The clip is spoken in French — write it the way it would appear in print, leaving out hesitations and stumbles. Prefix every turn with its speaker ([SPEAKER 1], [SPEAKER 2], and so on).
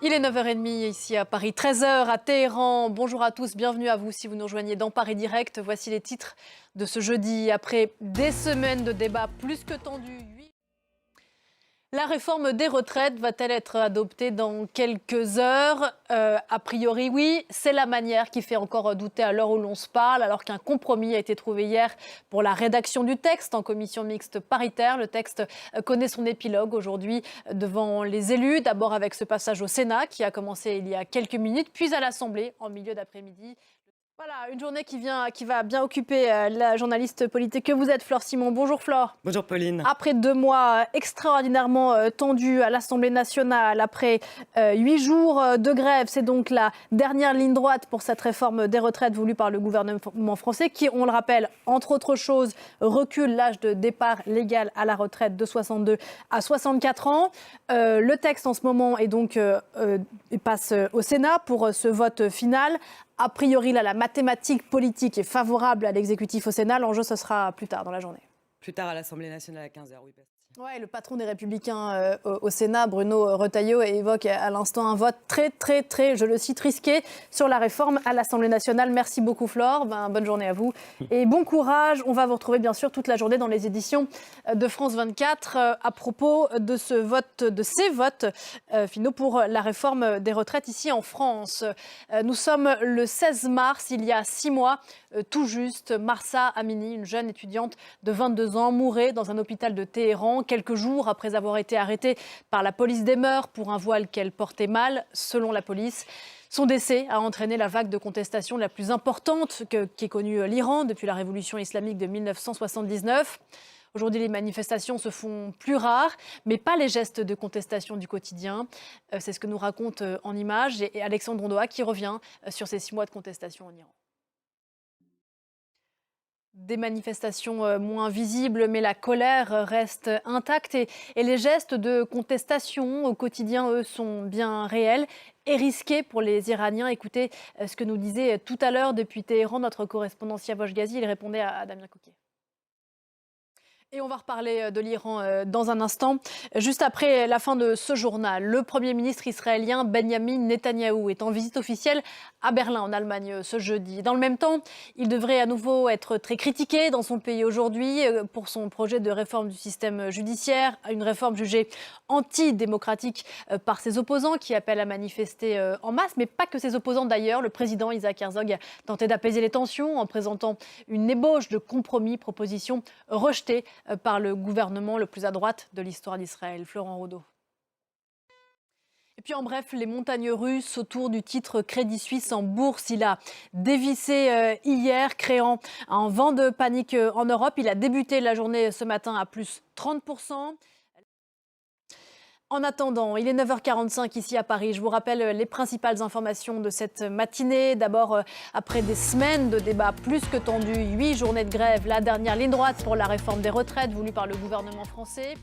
[SPEAKER 1] Il est 9h30 ici à Paris, 13h à Téhéran. Bonjour à tous, bienvenue à vous si vous nous rejoignez dans Paris Direct. Voici les titres de ce jeudi. Après des semaines de débats plus que tendus, la réforme des retraites va-t-elle être adoptée dans quelques heures? A priori, oui. C'est la manière qui fait encore douter à l'heure où l'on se parle, alors qu'un compromis a été trouvé hier pour la rédaction du texte en commission mixte paritaire. Le texte connaît son épilogue aujourd'hui devant les élus. D'abord avec ce passage au Sénat qui a commencé il y a quelques minutes, puis à l'Assemblée en milieu d'après-midi. Voilà, une journée qui va bien occuper la journaliste politique que vous êtes, Flore Simon. Bonjour Flore.
[SPEAKER 2] Bonjour Pauline.
[SPEAKER 1] Après 2 mois extraordinairement tendus à l'Assemblée nationale, après 8 jours de grève, c'est donc la dernière ligne droite pour cette réforme des retraites voulue par le gouvernement français qui, on le rappelle, entre autres choses, recule l'âge de départ légal à la retraite de 62 à 64 ans. Le texte en ce moment est donc passe au Sénat pour ce vote final. A priori, là, la mathématique politique est favorable à l'exécutif au Sénat. L'enjeu, ce sera plus tard dans la journée.
[SPEAKER 2] Plus tard à l'Assemblée nationale à 15h, oui.
[SPEAKER 1] Ouais, le patron des Républicains au Sénat, Bruno Retailleau, évoque à l'instant un vote très, je le cite, risqué sur la réforme à l'Assemblée nationale. Merci beaucoup Flore, bonne journée à vous et bon courage. On va vous retrouver bien sûr toute la journée dans les éditions de France 24 à propos de ces votes finaux pour la réforme des retraites ici en France. Nous sommes le 16 mars, il y a 6 mois, tout juste, Mahsa Amini, une jeune étudiante de 22 ans, mourait dans un hôpital de Téhéran quelques jours après avoir été arrêtée par la police des mœurs pour un voile qu'elle portait mal, selon la police. Son décès a entraîné la vague de contestation la plus importante qu'ait connue l'Iran depuis la révolution islamique de 1979. Aujourd'hui, les manifestations se font plus rares, mais pas les gestes de contestation du quotidien. C'est ce que nous raconte en images et Alexandre Rondoa qui revient sur ces 6 mois de contestation en Iran. Des manifestations moins visibles, mais la colère reste intacte et les gestes de contestation au quotidien, eux, sont bien réels et risqués pour les Iraniens. Écoutez ce que nous disait tout à l'heure depuis Téhéran notre correspondant Siavosh Ghazi. Il répondait à Damien Coquet. Et on va reparler de l'Iran dans un instant. Juste après la fin de ce journal, le Premier ministre israélien Benjamin Netanyahou est en visite officielle à Berlin, en Allemagne, ce jeudi. Dans le même temps, il devrait à nouveau être très critiqué dans son pays aujourd'hui pour son projet de réforme du système judiciaire, une réforme jugée antidémocratique par ses opposants qui appellent à manifester en masse, mais pas que ses opposants d'ailleurs. Le président Isaac Herzog a tenté d'apaiser les tensions en présentant une ébauche de compromis, proposition rejetée par le gouvernement le plus à droite de l'histoire d'Israël. Florent Rodeau. Et puis en bref, les montagnes russes autour du titre Crédit Suisse en bourse. Il a dévissé hier, créant un vent de panique en Europe. Il a débuté la journée ce matin à plus 30%. En attendant, il est 9h45 ici à Paris. Je vous rappelle les principales informations de cette matinée. D'abord, après des semaines de débats plus que tendus, 8 journées de grève, la dernière ligne droite pour la réforme des retraites voulue par le gouvernement français.